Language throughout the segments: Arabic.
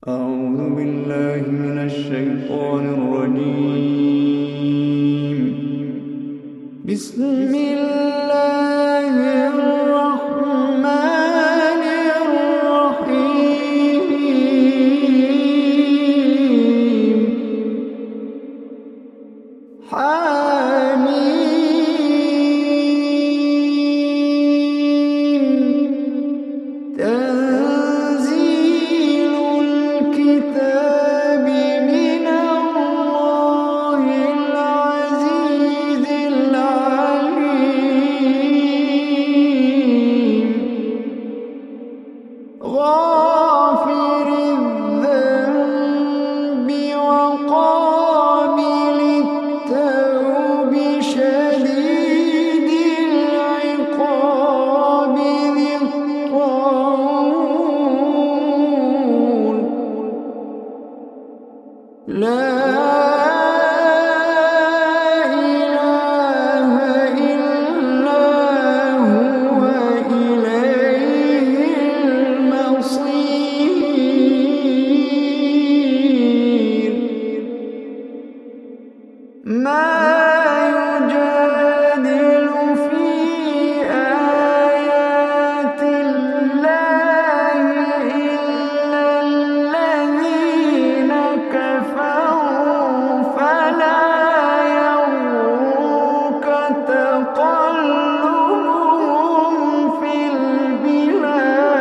أعوذ بالله من الشيطان الرجيم. بسم الله الرحمن الرحيم. حميم. تنزيل الكتاب من الله العزيز العليم. غافر الذنب وقابل التوب شديد العقاب ذي الطول. لا إله إلا هو إليه المصير. ما يجادل في آيات الله إلا الذين كفروا فلا يغرك تقلبهم في البلاد.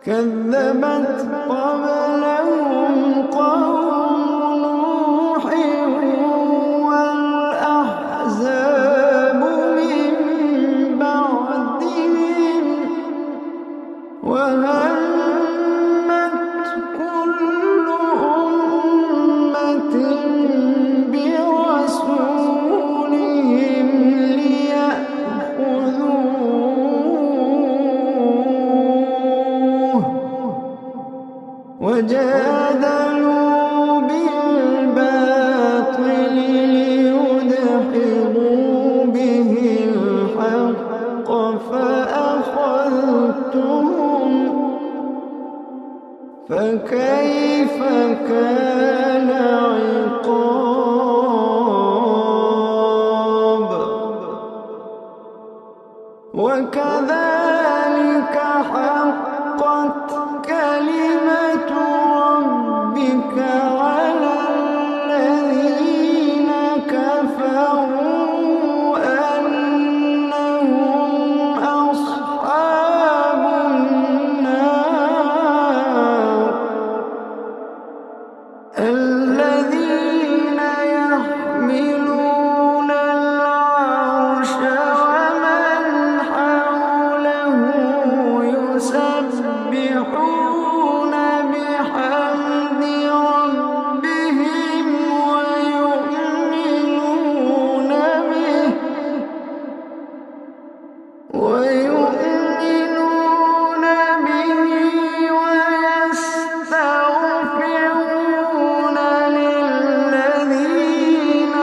كذبت قبلهم قوم نوح والأحزاب من بعدهم وهمت كل أمة برسولهم ليأخذوه وجادلوا بالباطل ليدحضوا به الحق فأخذتهم فكيف كان عقاب. وكذلك حقت كلمة ربك على الذين كفروا أنهم أصحاب النار. الذين يحملون العرش ومن حوله يسبحون بحمد ربهم ويؤمنون به ويستغفرون للذين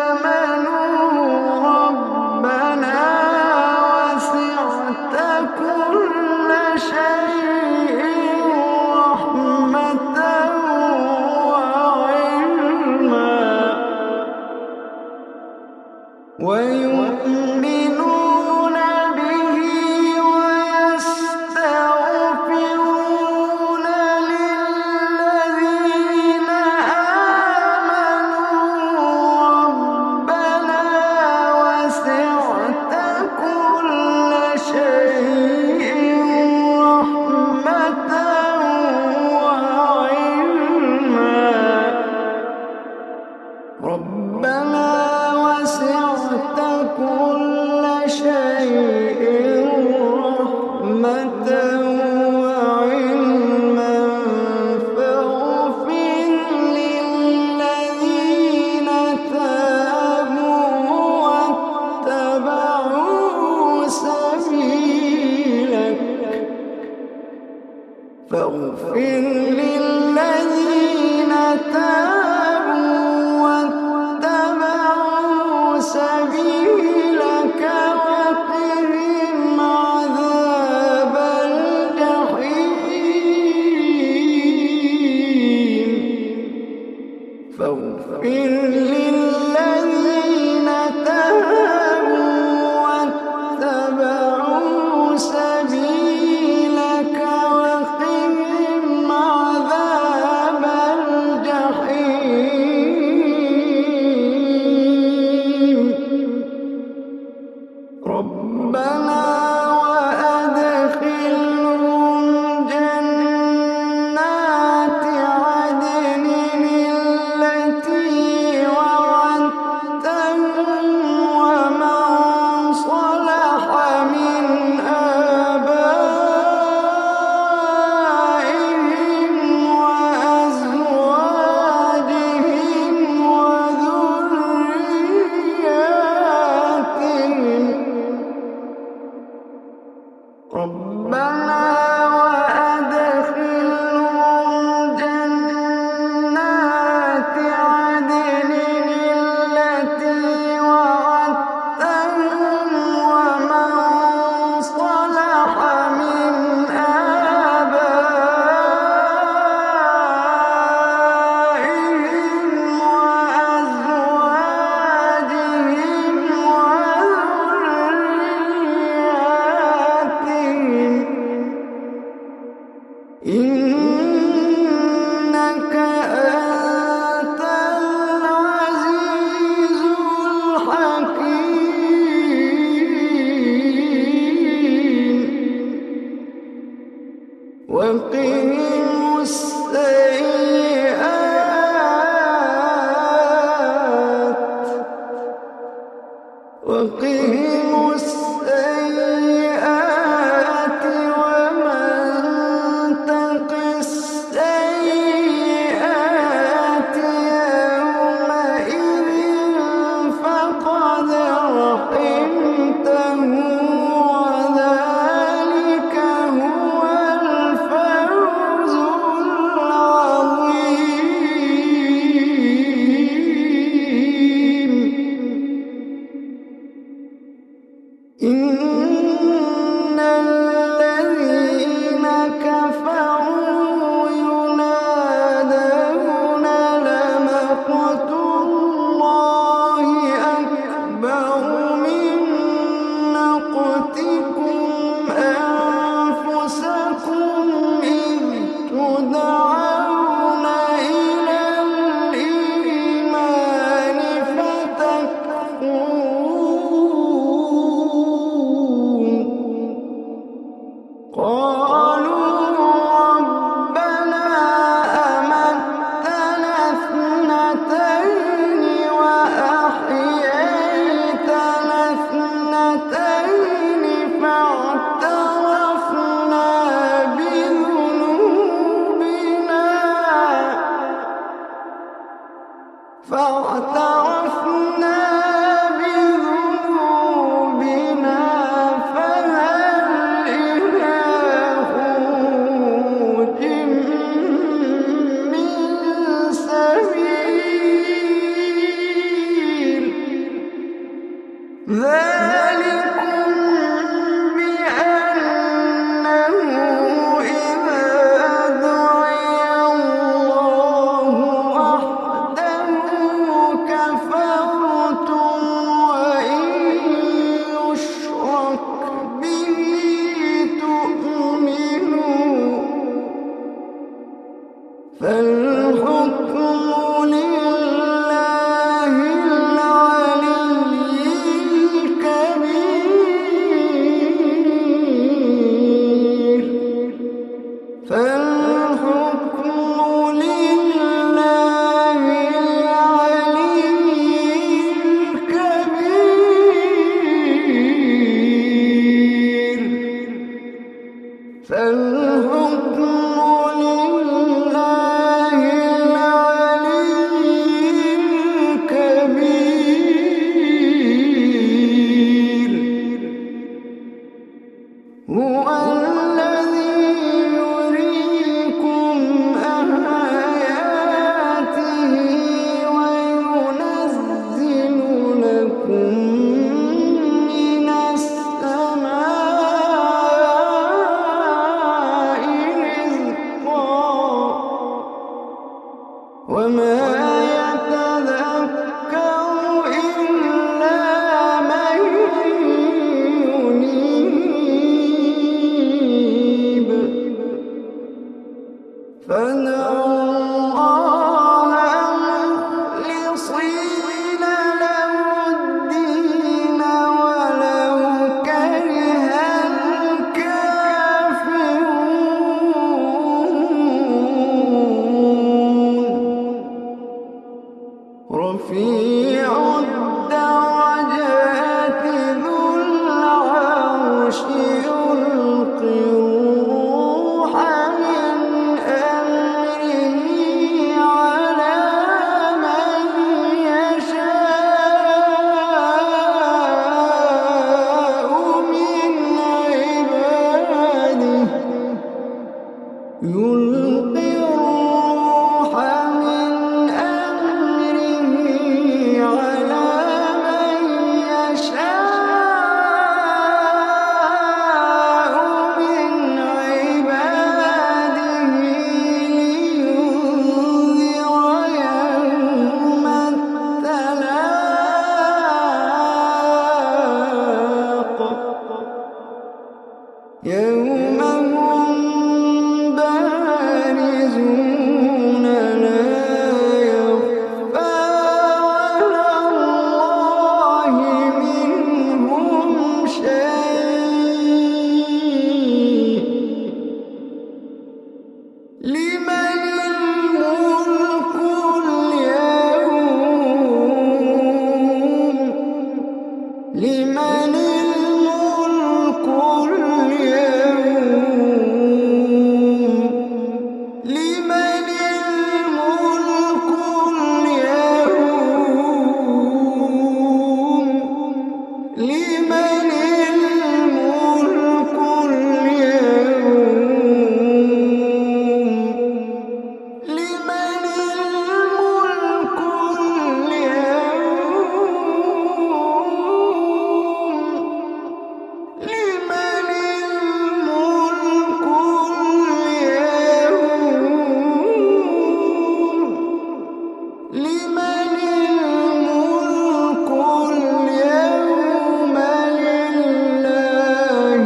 آمنوا ربنا وسعت كل شيء رحمة وعلما. ويؤمنون به ويستغفرون للذين آمنوا ربنا وسعت كل شيء رحمة وعلما. ربنا وسعت كل شيء رحمة وعلما فاغفر للذين تابوا واتبعوا سبيلك. فاغفر للذين تابوا واتبعوا سبيلك وقهم عذاب ربنا وأدخلهم جنات عدن التي وعدتهم ومن صلح من آبائهم وأزواجهم وذرياتهم إنك أنت العزيز الحكيم وقهم السيئات ومن تق السيئات يومئذ فقد رحمته وذلك هو الفوز العظيم إن الذين كفروا ينادون لمقت الله أكبر من مقتكم أنفسكم إذ تدعون إلى الإيمان فتكفرون قالوا ربنا أمتنا اثنتين وأحييتنا اثنتين فاعترفنا بذنوبنا فهل إلى خروج من سبيل ذلكم بأنه إذا دعي الله وحده كفرتم وإن يشرك به تؤمنوا فالحكم لله العلي الكبير فالحكم لله العلي الكبير فالحكم لله العلي الكبير هو الذي يريكم آياته وينزل لكم من السماء رزقا وما يتذكر إلا من ينيب يلقي الروح من أمره على من يشاء من عباده لينذر يوم التلاق يوم هم بارزون لا يخفى على الله منهم شيء لمن الملك اليوم لمن الملك اليوم لمن الملك اليوم لمن الملك اليوم لمن الملك اليوم لمن الملك اليوم لمن الملك اليوم لله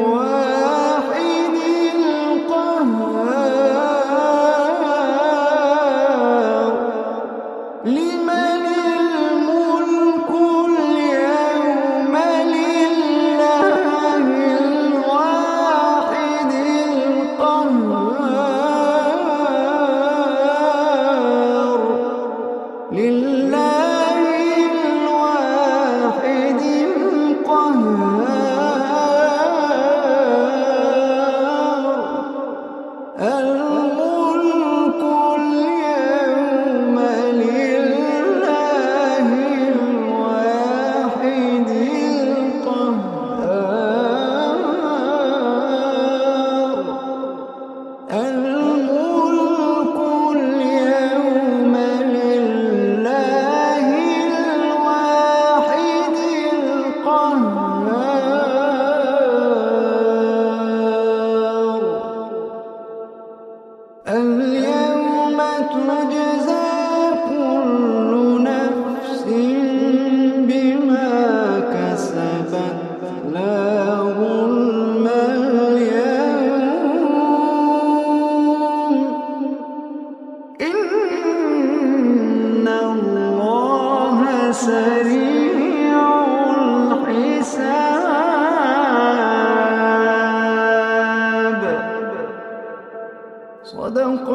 الواحد القهار لمن الملك اليوم لله الواحد القهار لله الواحد القهار الملك اليوم لله الواحد القهار الملك اليوم لله الواحد القهار اليوم تجزى كل نفس بما كسبت لا ظلم اليوم إن الله سريع الحساب صدق